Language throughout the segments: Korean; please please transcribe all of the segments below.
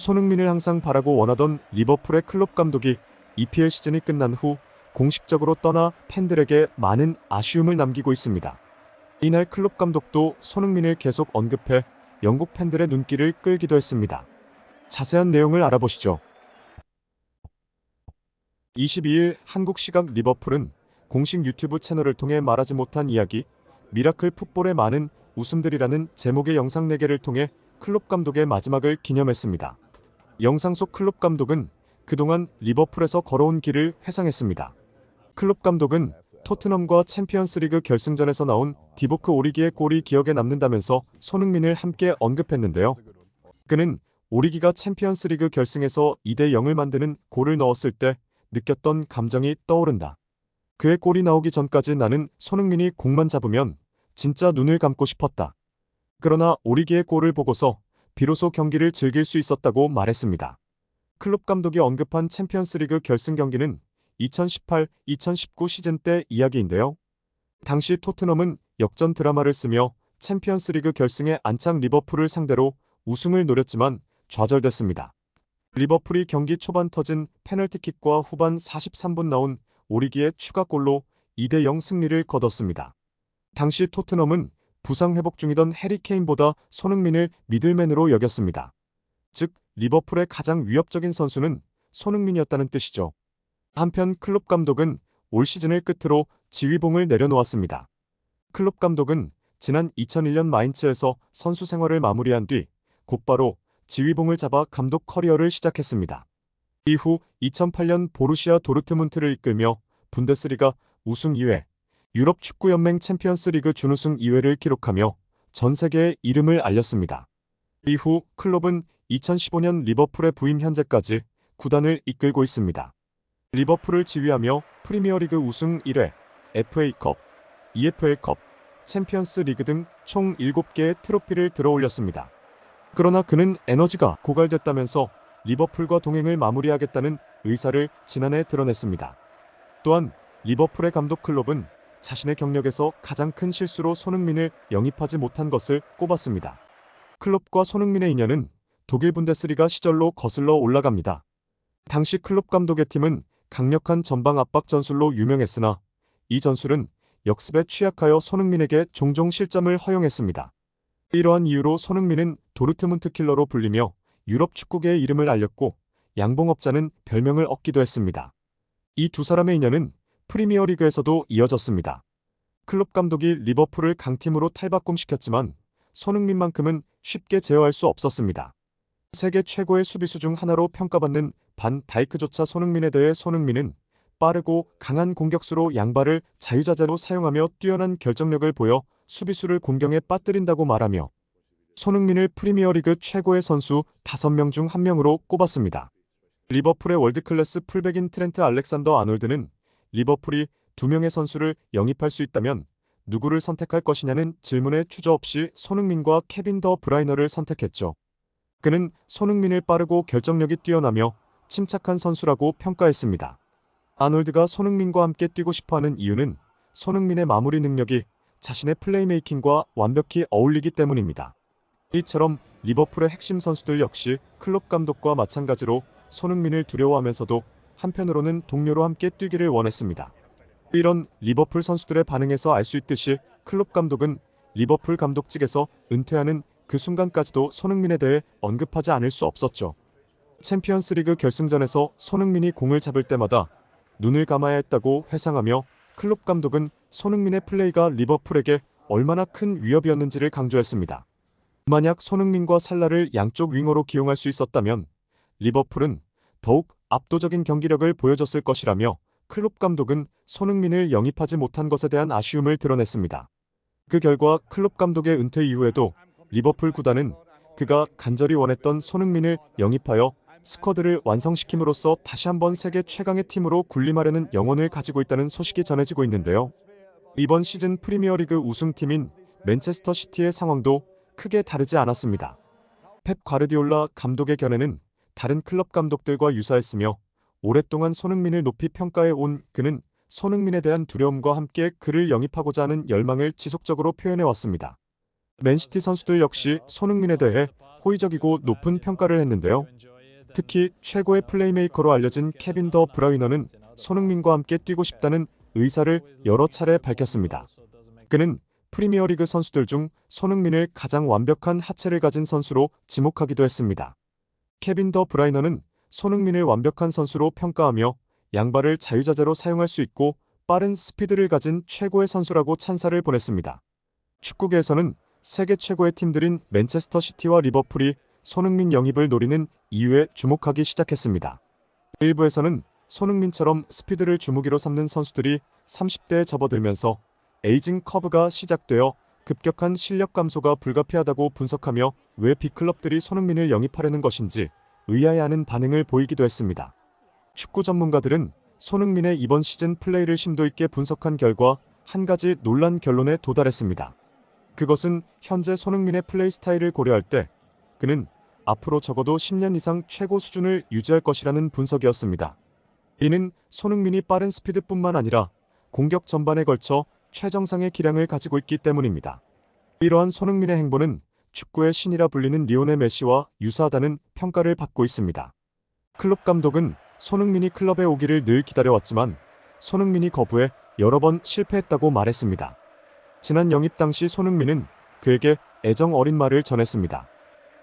손흥민을 항상 바라고 원하던 리버풀의 클롭 감독이 EPL 시즌이 끝난 후 공식적으로 떠나 팬들에게 많은 아쉬움을 남기고 있습니다. 이날 클롭 감독도 손흥민을 계속 언급해 영국 팬들의 눈길을 끌기도 했습니다. 자세한 내용을 알아보시죠. 22일 한국 시각 리버풀은 공식 유튜브 채널을 통해 말하지 못한 이야기, 미라클 풋볼의 많은 웃음들이라는 제목의 영상 4개를 통해 클롭 감독의 마지막을 기념했습니다. 영상 속 클롭 감독은 그동안 리버풀에서 걸어온 길을 회상했습니다. 클롭 감독은 토트넘과 챔피언스리그 결승전에서 나온 디보크 오리기의 골이 기억에 남는다면서 손흥민을 함께 언급했는데요. 그는 오리기가 챔피언스리그 결승에서 2대0을 만드는 골을 넣었을 때 느꼈던 감정이 떠오른다. 그의 골이 나오기 전까지 나는 손흥민이 공만 잡으면 진짜 눈을 감고 싶었다. 그러나 오리기의 골을 보고서 비로소 경기를 즐길 수 있었다고 말했습니다. 클롭 감독이 언급한 챔피언스리그 결승 경기는 2018-2019 시즌 때 이야기인데요. 당시 토트넘은 역전 드라마를 쓰며 챔피언스리그 결승에 안착 리버풀을 상대로 우승을 노렸지만 좌절됐습니다. 리버풀이 경기 초반 터진 페널티킥과 후반 43분 나온 오리기의 추가골로 2대0 승리를 거뒀습니다. 당시 토트넘은 부상 회복 중이던 해리 케인보다 손흥민을 미들맨으로 여겼습니다. 즉 리버풀의 가장 위협적인 선수는 손흥민이었다는 뜻이죠. 한편 클롭 감독은 올 시즌을 끝으로 지휘봉을 내려놓았습니다. 클롭 감독은 지난 2001년 마인츠에서 선수 생활을 마무리한 뒤 곧바로 지휘봉을 잡아 감독 커리어를 시작했습니다. 이후 2008년 보루시아 도르트문트를 이끌며 분데스리가 우승 2회, 유럽 축구연맹 챔피언스리그 준우승 2회를 기록하며 전 세계에 이름을 알렸습니다. 이후 클롭은 2015년 리버풀에 부임 현재까지 구단을 이끌고 있습니다. 리버풀을 지휘하며 프리미어리그 우승 1회, FA컵, EFL컵, 챔피언스 리그 등 총 7개의 트로피를 들어올렸습니다. 그러나 그는 에너지가 고갈됐다면서 리버풀과 동행을 마무리하겠다는 의사를 지난해 드러냈습니다. 또한 리버풀의 감독 클롭은 자신의 경력에서 가장 큰 실수로 손흥민을 영입하지 못한 것을 꼽았습니다. 클롭과 손흥민의 인연은 독일 분데스리가 시절로 거슬러 올라갑니다. 당시 클롭 감독의 팀은 강력한 전방 압박 전술로 유명했으나 이 전술은 역습에 취약하여 손흥민에게 종종 실점을 허용했습니다. 이러한 이유로 손흥민은 도르트문트 킬러로 불리며 유럽 축구계의 이름을 알렸고 양봉업자는 별명을 얻기도 했습니다. 이 두 사람의 인연은 프리미어리그에서도 이어졌습니다. 클롭 감독이 리버풀을 강팀으로 탈바꿈시켰지만 손흥민만큼은 쉽게 제어할 수 없었습니다. 세계 최고의 수비수 중 하나로 평가받는 반 다이크조차 손흥민에 대해 손흥민은 빠르고 강한 공격수로 양발을 자유자재로 사용하며 뛰어난 결정력을 보여 수비수를 공경에 빠뜨린다고 말하며 손흥민을 프리미어리그 최고의 선수 5명 중 1명으로 꼽았습니다. 리버풀의 월드클래스 풀백인 트렌트 알렉산더 아놀드는 리버풀이 2명의 선수를 영입할 수 있다면 누구를 선택할 것이냐는 질문에 주저없이 손흥민과 케빈 더 브라이너를 선택했죠. 그는 손흥민을 빠르고 결정력이 뛰어나며 침착한 선수라고 평가했습니다. 아놀드가 손흥민과 함께 뛰고 싶어하는 이유는 손흥민의 마무리 능력이 자신의 플레이메이킹과 완벽히 어울리기 때문입니다. 이처럼 리버풀의 핵심 선수들 역시 클롭 감독과 마찬가지로 손흥민을 두려워하면서도 한편으로는 동료로 함께 뛰기를 원했습니다. 이런 리버풀 선수들의 반응에서 알 수 있듯이 클롭 감독은 리버풀 감독직에서 은퇴하는 그 순간까지도 손흥민에 대해 언급하지 않을 수 없었죠. 챔피언스리그 결승전에서 손흥민이 공을 잡을 때마다 눈을 감아야 했다고 회상하며 클롭 감독은 손흥민의 플레이가 리버풀에게 얼마나 큰 위협이었는지를 강조했습니다. 만약 손흥민과 살라를 양쪽 윙어로 기용할 수 있었다면 리버풀은 더욱 압도적인 경기력을 보여줬을 것이라며 클롭 감독은 손흥민을 영입하지 못한 것에 대한 아쉬움을 드러냈습니다. 그 결과 클롭 감독의 은퇴 이후에도 리버풀 구단은 그가 간절히 원했던 손흥민을 영입하여 스쿼드를 완성시킴으로써 다시 한번 세계 최강의 팀으로 군림하려는 영혼을 가지고 있다는 소식이 전해지고 있는데요. 이번 시즌 프리미어리그 우승팀인 맨체스터 시티의 상황도 크게 다르지 않았습니다. 펩 과르디올라 감독의 견해는 다른 클럽 감독들과 유사했으며 오랫동안 손흥민을 높이 평가해 온 그는 손흥민에 대한 두려움과 함께 그를 영입하고자 하는 열망을 지속적으로 표현해 왔습니다. 맨시티 선수들 역시 손흥민에 대해 호의적이고 높은 평가를 했는데요. 특히 최고의 플레이메이커로 알려진 케빈 더 브라이너는 손흥민과 함께 뛰고 싶다는 의사를 여러 차례 밝혔습니다. 그는 프리미어리그 선수들 중 손흥민을 가장 완벽한 하체를 가진 선수로 지목하기도 했습니다. 케빈 더 브라이너는 손흥민을 완벽한 선수로 평가하며 양발을 자유자재로 사용할 수 있고 빠른 스피드를 가진 최고의 선수라고 찬사를 보냈습니다. 축구계에서는 세계 최고의 팀들인 맨체스터 시티와 리버풀이 손흥민 영입을 노리는 이유에 주목하기 시작했습니다. 일부에서는 손흥민처럼 스피드를 주무기로 삼는 선수들이 30대에 접어들면서 에이징 커브가 시작되어 급격한 실력 감소가 불가피하다고 분석하며 왜 빅클럽들이 손흥민을 영입하려는 것인지 의아해하는 반응을 보이기도 했습니다. 축구 전문가들은 손흥민의 이번 시즌 플레이를 심도 있게 분석한 결과 한 가지 놀란 결론에 도달했습니다. 그것은 현재 손흥민의 플레이 스타일을 고려할 때 그는 앞으로 적어도 10년 이상 최고 수준을 유지할 것이라는 분석이었습니다. 이는 손흥민이 빠른 스피드뿐만 아니라 공격 전반에 걸쳐 최정상의 기량을 가지고 있기 때문입니다. 이러한 손흥민의 행보는 축구의 신이라 불리는 리오넬 메시와 유사하다는 평가를 받고 있습니다. 클롭 감독은 손흥민이 클럽에 오기를 늘 기다려왔지만 손흥민이 거부해 여러 번 실패했다고 말했습니다. 지난 영입 당시 손흥민은 그에게 애정 어린 말을 전했습니다.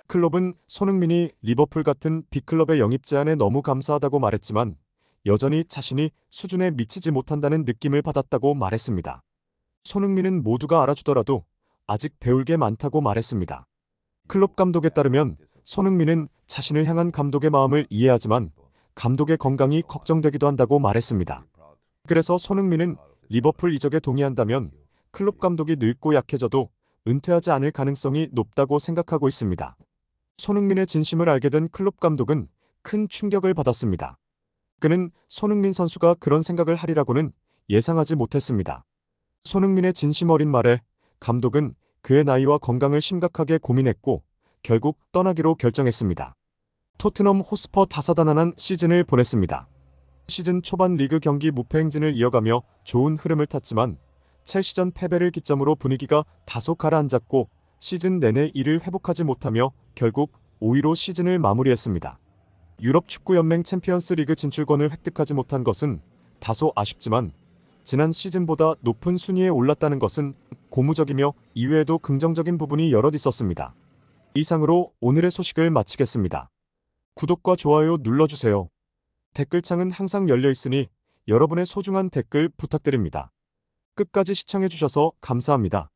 클롭은 손흥민이 리버풀 같은 빅클럽의 영입 제안에 너무 감사하다고 말했지만 여전히 자신이 수준에 미치지 못한다는 느낌을 받았다고 말했습니다. 손흥민은 모두가 알아주더라도 아직 배울 게 많다고 말했습니다. 클롭 감독에 따르면 손흥민은 자신을 향한 감독의 마음을 이해하지만 감독의 건강이 걱정되기도 한다고 말했습니다. 그래서 손흥민은 리버풀 이적에 동의한다면 클롭 감독이 늙고 약해져도 은퇴하지 않을 가능성이 높다고 생각하고 있습니다. 손흥민의 진심을 알게 된 클롭 감독은 큰 충격을 받았습니다. 그는 손흥민 선수가 그런 생각을 하리라고는 예상하지 못했습니다. 손흥민의 진심 어린 말에 감독은 그의 나이와 건강을 심각하게 고민했고 결국 떠나기로 결정했습니다. 토트넘 호스퍼 다사다난한 시즌을 보냈습니다. 시즌 초반 리그 경기 무패 행진을 이어가며 좋은 흐름을 탔지만 첼시전 패배를 기점으로 분위기가 다소 가라앉았고 시즌 내내 이를 회복하지 못하며 결국 5위로 시즌을 마무리했습니다. 유럽 축구연맹 챔피언스 리그 진출권을 획득하지 못한 것은 다소 아쉽지만 지난 시즌보다 높은 순위에 올랐다는 것은 고무적이며 이외에도 긍정적인 부분이 여럿 있었습니다. 이상으로 오늘의 소식을 마치겠습니다. 구독과 좋아요 눌러주세요. 댓글창은 항상 열려 있으니 여러분의 소중한 댓글 부탁드립니다. 끝까지 시청해주셔서 감사합니다.